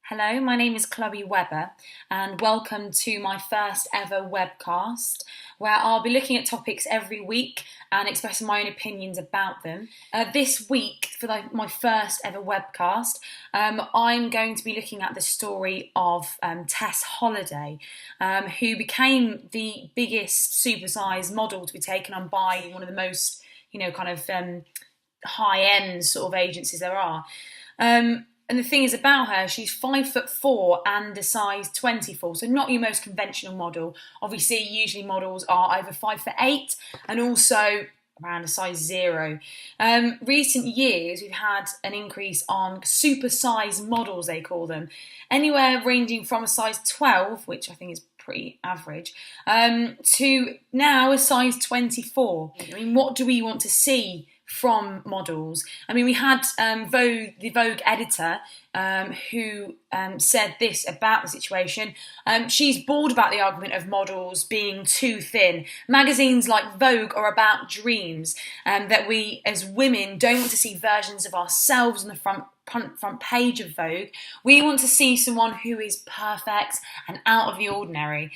Hello, my name is Chloe Webber and welcome to my first ever webcast where I'll be looking at topics every week and expressing my own opinions about them. This week, for my first ever webcast, I'm going to be looking at the story of Tess Holliday, who became the biggest supersize model to be taken on by one of the most, high-end sort of agencies there are. And the thing is about her, she's 5'4" and a size 24, so not your most conventional model. Obviously, usually models are over 5'8" and also around a size 0. Recent years, we've had an increase on supersize models, they call them, anywhere ranging from a size 12, which I think is pretty average, to now a size 24. I mean, what do we want to see from models? I mean, we had the Vogue editor who said this about the situation. She's bored about the argument of models being too thin. Magazines like Vogue are about dreams, that we as women don't want to see versions of ourselves on the front page of Vogue. We want to see someone who is perfect and out of the ordinary.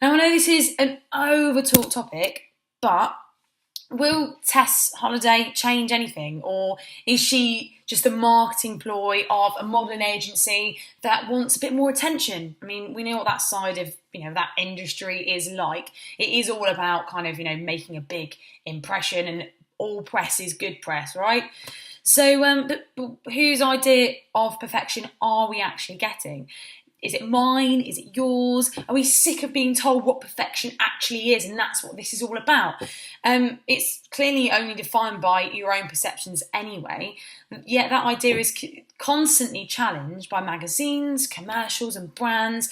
Now, I know this is an over-talked topic, but will Tess Holliday change anything, or is she just a marketing ploy of a modelling agency that wants a bit more attention? I mean, we know what that side of that industry is like. It is all about making a big impression, and all press is good press, right? So, but whose idea of perfection are we actually getting? Is it mine? Is it yours? Are we sick of being told what perfection actually is? And that's what this is all about. It's clearly only defined by your own perceptions anyway. Yet that idea is constantly challenged by magazines, commercials and brands,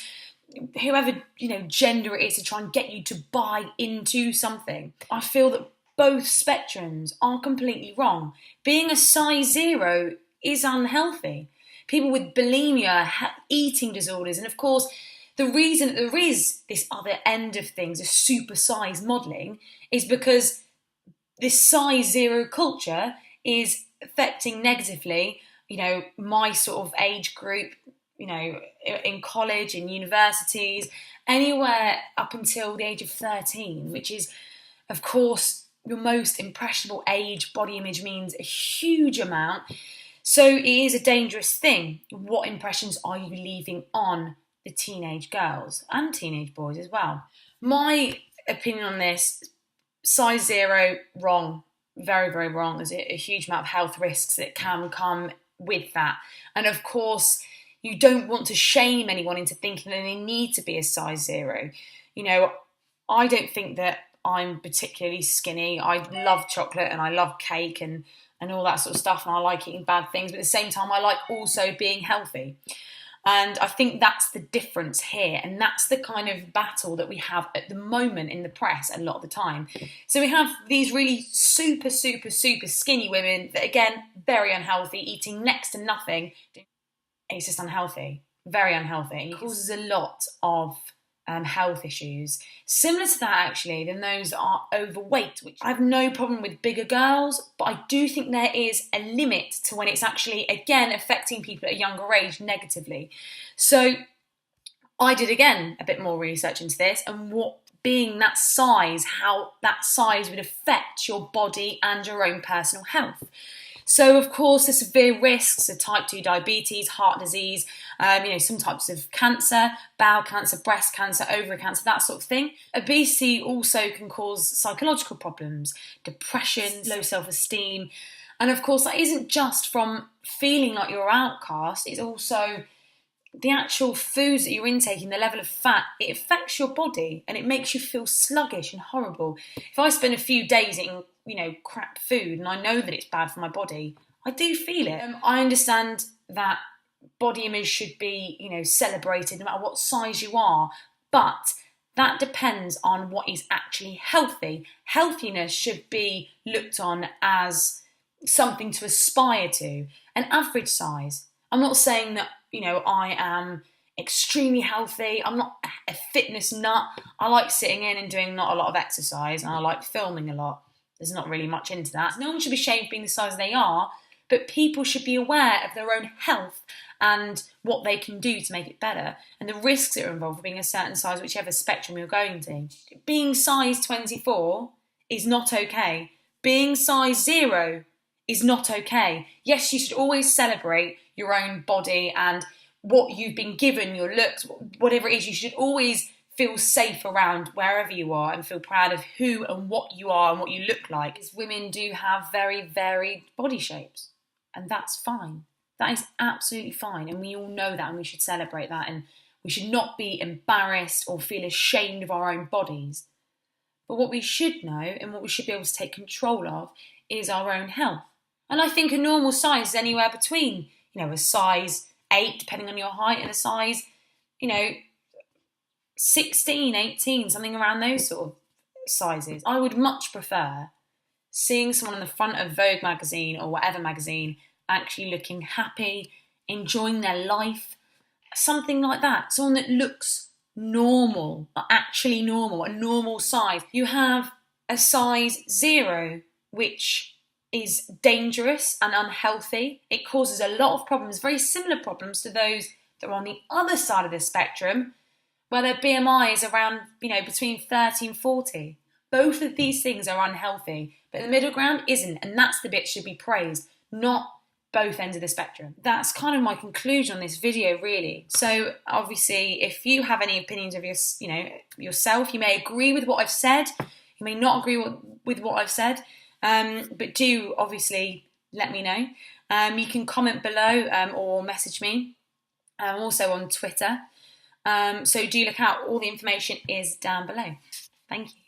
whoever gender it is, to try and get you to buy into something. I feel that both spectrums are completely wrong. Being a size 0 is unhealthy. People with bulimia, eating disorders, and of course, the reason that there is this other end of things, a supersize modelling, is because this size 0 culture is affecting negatively, my sort of age group, in college, in universities, anywhere up until the age of 13, which is, of course, your most impressionable age. Body image means a huge amount. So it is a dangerous thing. What impressions are you leaving on the teenage girls and teenage boys as well? My opinion on this, size 0, wrong. Very, very wrong. There's a huge amount of health risks that can come with that. And of course, you don't want to shame anyone into thinking that they need to be a size 0. I don't think that I'm particularly skinny. I love chocolate and I love cake and all that sort of stuff, and I like eating bad things, but at the same time I like also being healthy. And I think that's the difference here, and that's the kind of battle that we have at the moment in the press a lot of the time. So we have these really super, super, super skinny women that, again, very unhealthy, eating next to nothing. It's just unhealthy, very unhealthy. It causes a lot of health issues, similar to that actually than those that are overweight, which I have no problem with bigger girls, but I do think there is a limit to when it's actually, again, affecting people at a younger age negatively. So I did, again, a bit more research into this and what being that size, how that size would affect your body and your own personal health. So, of course, the severe risks of type 2 diabetes, heart disease, some types of cancer, bowel cancer, breast cancer, ovary cancer, that sort of thing. Obesity also can cause psychological problems, depression, low self-esteem. And, of course, that isn't just from feeling like you're outcast. It's also the actual foods that you're intaking, the level of fat. It affects your body and it makes you feel sluggish and horrible. If I spend a few days eating crap food and I know that it's bad for my body, I do feel it. I understand that body image should be, celebrated no matter what size you are, but that depends on what is actually healthy. Healthiness should be looked on as something to aspire to, an average size. I'm not saying that, I am extremely healthy. I'm not a fitness nut. I like sitting in and doing not a lot of exercise, and I like filming a lot. There's not really much into that. No one should be ashamed of being the size they are, but people should be aware of their own health and what they can do to make it better, and the risks that are involved with being a certain size, whichever spectrum you're going to. Being size 24 is not okay. Being size 0 is not okay. Yes, you should always celebrate your own body and what you've been given, your looks, whatever it is. You should always feel safe around wherever you are and feel proud of who and what you are and what you look like. Because women do have very varied body shapes, and that's fine. That is absolutely fine, and we all know that, and we should celebrate that, and we should not be embarrassed or feel ashamed of our own bodies. But what we should know and what we should be able to take control of is our own health. And I think a normal size is anywhere between, a size 8, depending on your height, and a size, 16, 18, something around those sort of sizes. I would much prefer seeing someone on the front of Vogue magazine or whatever magazine actually looking happy, enjoying their life, something like that. Someone that looks normal, actually normal, a normal size. You have a size 0, which is dangerous and unhealthy. It causes a lot of problems, very similar problems to those that are on the other side of the spectrum, where their BMI is around, between 30 and 40. Both of these things are unhealthy, but the middle ground isn't, and that's the bit should be praised, not both ends of the spectrum. That's kind of my conclusion on this video, really. So obviously, if you have any opinions of yourself, you may agree with what I've said, you may not agree with what I've said, but do obviously let me know. You can comment below or message me. I'm also on Twitter. So do look out. All the information is down below. Thank you.